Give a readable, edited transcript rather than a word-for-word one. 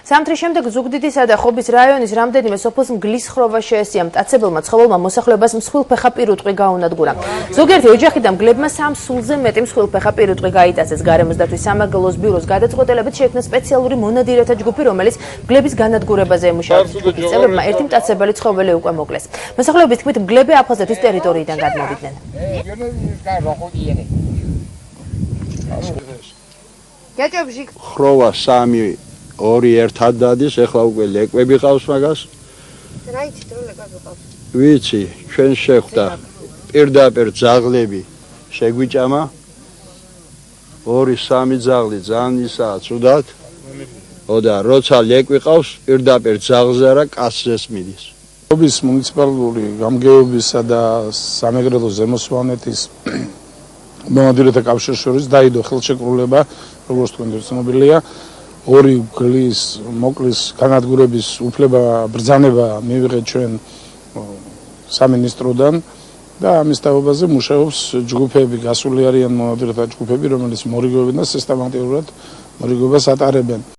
Სამთრის შემდეგ ზუგდიდისა და ხობის რაიონის რამდენიმე სოფელს მგლის ხროვა შეესია. მტაცებელმა ცხოველმა მოსახლეობას მსხვილფეხა პირუტყვი გაუნადგურა. ზოგიერთი ოჯახი და მგლებმა 3 სულზე მეტი მსხვილფეხა პირუტყვი გაიტაცეს. გარემოს დაცვის სამაგალოს ბიუროს გადაწყვეტილებით შექმნა სპეციალური მონადირეთა ჯგუფი, რომელიც მგლების განადგურებაზე ემუშავებს. ჯგუფის წევრებმა ერთი მტაცებელი ცხოველი უკვე მოკლეს. მოსახლეობის თქმით, მგლები აფხაზეთის ტერიტორიიდან გადმოვიდნენ. ხროვა 3 2 ერთად დადის, ეხლა უკვე ლეკვები ყავს მაგას. რა იცით რომ ლეკვები ყავს? ვიცი, ჩვენ შეხვდა პირდაპირ ძაღლები შეგვიჭამა. 2-3 ძაღლი ძალიან ისაა ცუდად. და როცა ლეკვი ყავს, პირდაპირ ძაღლზე რა კაცზეც მიდის. ხობის მუნიციპალური გამგეობისა და სამეგრელოს ზემოსვანეთის მონადირეთა კავშირის შორის დაიდო ხელშეკრულება, როგორც თქვენ ცნობილია, 2 მგლის მოკლის განადგურების უფლება ბრძანება მივიღეთ ჩვენ სამინისტროდან და ამის თაობაზე მუშაობს ჯგუფები, გასული არიან მონადირეთა ჯგუფები, რომელიც მორიგებენ და სისტემატურად მორიგებას ატარებენ.